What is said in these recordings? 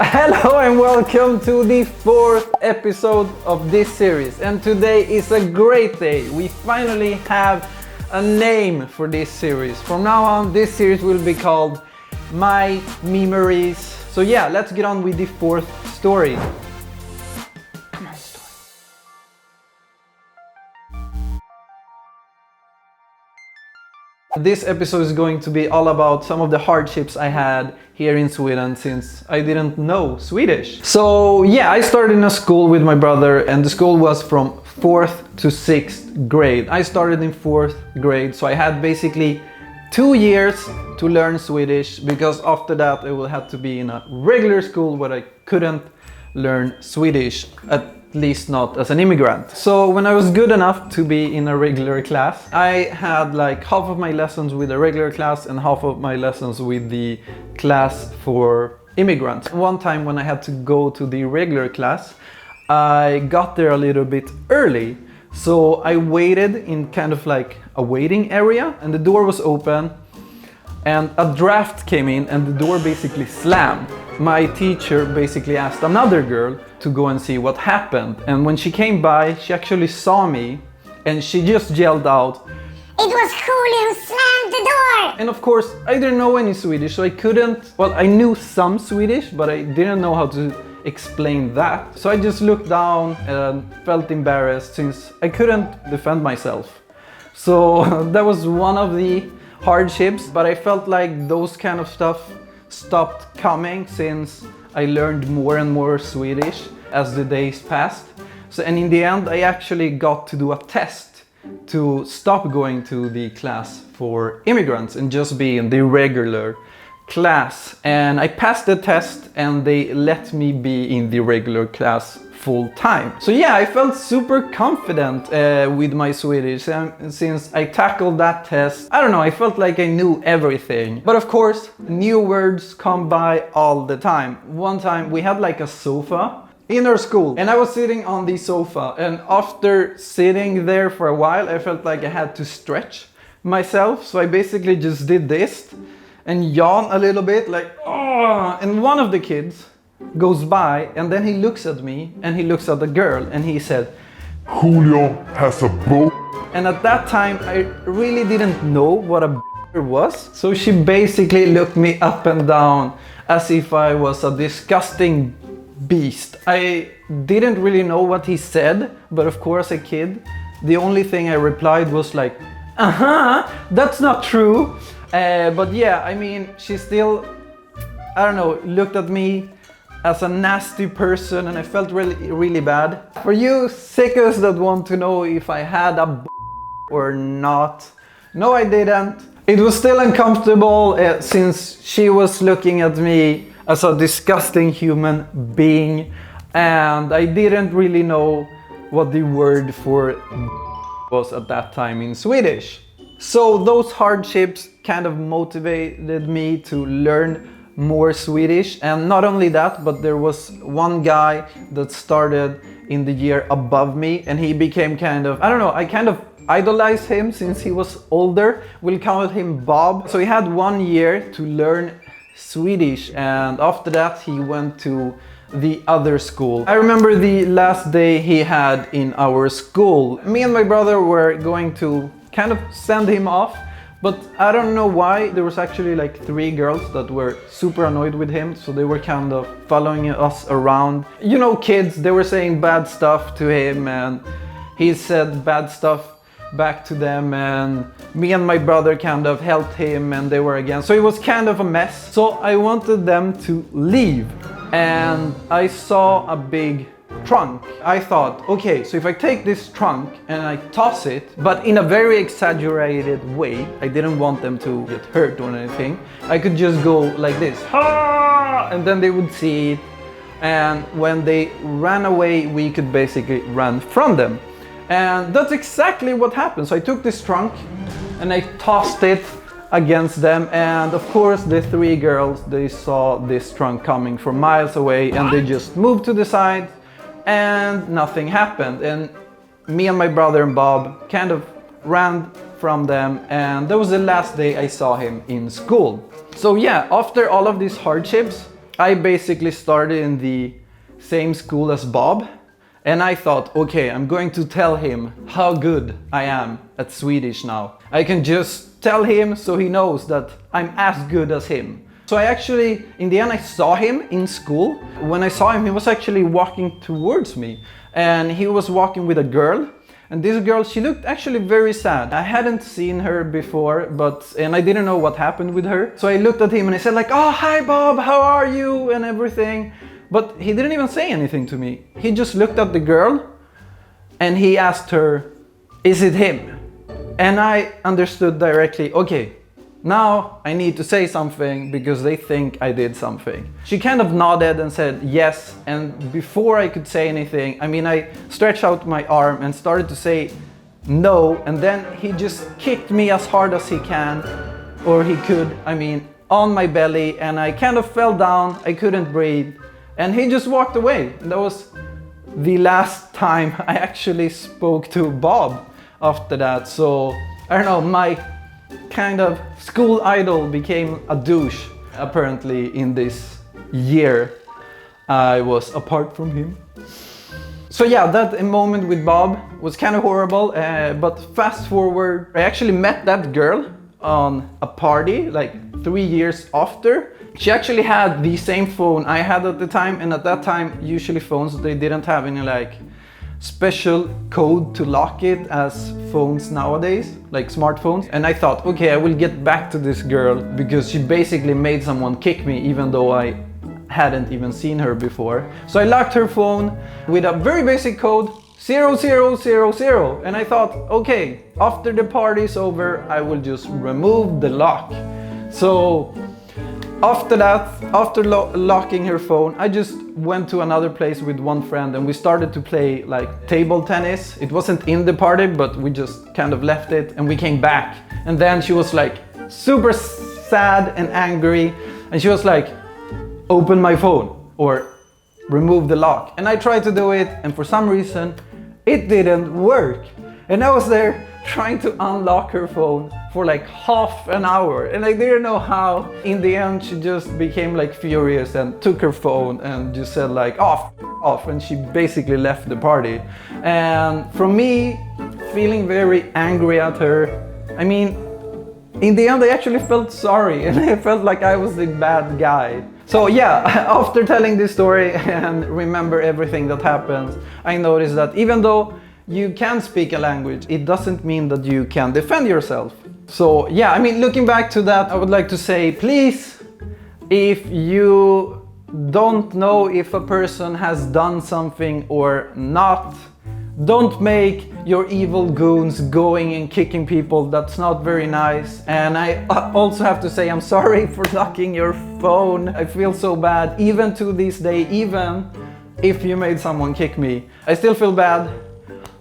Hello and welcome to the fourth episode of this series. And today is a great day. We finally have a name for this series. From now on, this series will be called My Memories. So yeah, let's get on with the fourth story. Come on, story. This episode is going to be all about some of the hardships I had here in Sweden since I didn't know Swedish. So yeah, I started in a school with my brother and the school was from 4th to 6th grade. I started in 4th grade, so I had basically 2 years to learn Swedish because after that I will have to be in a regular school where I couldn't learn Swedish, at least not as an immigrant. So when I was good enough to be in a regular class, I had like half of my lessons with a regular class and half of my lessons with the class for immigrants. One time when I had to go to the regular class, I got there a little bit early. So I waited in kind of like a waiting area and the door was open and a draft came in and the door basically slammed. My teacher basically asked another girl to go and see what happened. And when she came by, she actually saw me and she just yelled out, "It was Julie who slammed the door!" And of course, I didn't know any Swedish, so I couldn't, well, I knew some Swedish, but I didn't know how to explain that. So I just looked down and felt embarrassed since I couldn't defend myself. So that was one of the hardships, but I felt like those kind of stuff stopped coming since I learned more and more Swedish as the days passed. So, and in the end, I actually got to do a test to stop going to the class for immigrants and just be in the regular class. And I passed the test and they let me be in the regular class full time. So yeah, I felt super confident with my Swedish, and since I tackled that test, I don't know, I felt like I knew everything. But of course, new words come by all the time. One time we had like a sofa in our school and I was sitting on the sofa, and after sitting there for a while I felt like I had to stretch myself, so I basically just did this and yawn a little bit like, oh, and one of the kids goes by and then he looks at me and he looks at the girl and he said, "Julio has a boat." and at that time I really didn't know what a was, so she basically looked me up and down as if I was a disgusting beast. I didn't really know what he said, but of course, a kid, the only thing I replied was like, that's not true. But yeah, I mean, she still, I don't know, looked at me as a nasty person and I felt really bad. For you sickos that want to know if I had a or not, no, I didn't. It was still uncomfortable since she was looking at me as a disgusting human being and I didn't really know what the word for was at that time in Swedish. So those hardships kind of motivated me to learn more Swedish, and not only that, but there was one guy that started in the year above me and he became kind of, I don't know, I kind of idolized him since he was older. We'll call him Bob. So he had 1 year to learn Swedish and after that he went to the other school. I remember the last day he had in our school. Me and my brother were going to kind of send him off, but I don't know why, there was actually like 3 girls that were super annoyed with him, so they were kind of following us around. You know, kids, they were saying bad stuff to him and he said bad stuff back to them, and me and my brother kind of helped him and they were against. So it was kind of a mess. So I wanted them to leave and I saw a big trunk. I thought, okay, so if I take this trunk and I toss it, but in a very exaggerated way, I didn't want them to get hurt or anything, I could just go like this, and then they would see it, and when they ran away, we could basically run from them. And that's exactly what happened. So I took this trunk and I tossed it against them, and of course the 3 girls, they saw this trunk coming from miles away and they just moved to the side and nothing happened. And me and my brother and Bob kind of ran from them, and that was the last day I saw him in school. So yeah, after all of these hardships, I basically started in the same school as Bob, and I thought, okay, I'm going to tell him how good I am at Swedish now. I can just tell him so he knows that I'm as good as him. So I actually, in the end, I saw him in school. When I saw him, he was actually walking towards me, and he was walking with a girl. And this girl, she looked actually very sad. I hadn't seen her before, and I didn't know what happened with her. So I looked at him and I said like, oh, hi Bob, how are you? And everything. But he didn't even say anything to me. He just looked at the girl and he asked her, is it him? And I understood directly, okay, now I need to say something because they think I did something. She kind of nodded and said yes, and before I could say anything, I stretched out my arm and started to say no, and then he just kicked me as hard as he can, or he could, on my belly, and I kind of fell down, I couldn't breathe, and he just walked away. That was the last time I actually spoke to Bob after that. So, I don't know, my kind of school idol became a douche apparently in this year I was apart from him. So yeah, that moment with Bob was kind of horrible, but fast forward, I actually met that girl on a party like 3 years after. She actually had the same phone I had at the time, and at that time usually phones, they didn't have any like special code to lock it as phones nowadays, like smartphones. And I thought, okay, I will get back to this girl because she basically made someone kick me even though I hadn't even seen her before. So I locked her phone with a very basic code, 0000, and I thought, okay, after the party's over, I will just remove the lock. So after that, after locking her phone, I just went to another place with one friend and we started to play like table tennis. It wasn't in the party, but we just kind of left it and we came back. And then she was like super sad and angry, and she was like, open my phone or remove the lock. And I tried to do it, and for some reason it didn't work. And I was there trying to unlock her phone for like half an hour, and I didn't know how. In the end, she just became like furious and took her phone and just said like, off, and she basically left the party. And from me feeling very angry at her, in the end I actually felt sorry, and I felt like I was the bad guy. So yeah, after telling this story and remember everything that happened, I noticed that even though you can speak a language, it doesn't mean that you can defend yourself. So yeah, looking back to that, I would like to say, please, if you don't know if a person has done something or not, don't make your evil goons going and kicking people. That's not very nice. And I also have to say I'm sorry for locking your phone. I feel so bad, even to this day, even if you made someone kick me, I still feel bad.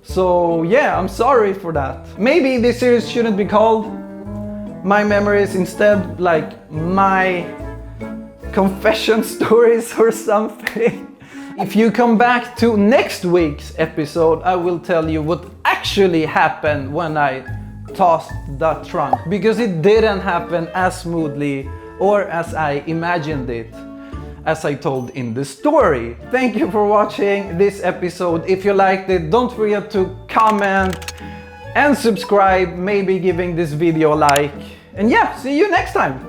So yeah, I'm sorry for that. Maybe this series shouldn't be called My Memories, instead like My Confession Stories or something. If you come back to next week's episode, I will tell you what actually happened when I tossed that trunk, because it didn't happen as smoothly or as I imagined it, as I told in the story. Thank you for watching this episode. If you liked it, don't forget to comment and subscribe, maybe giving this video a like. And yeah, see you next time.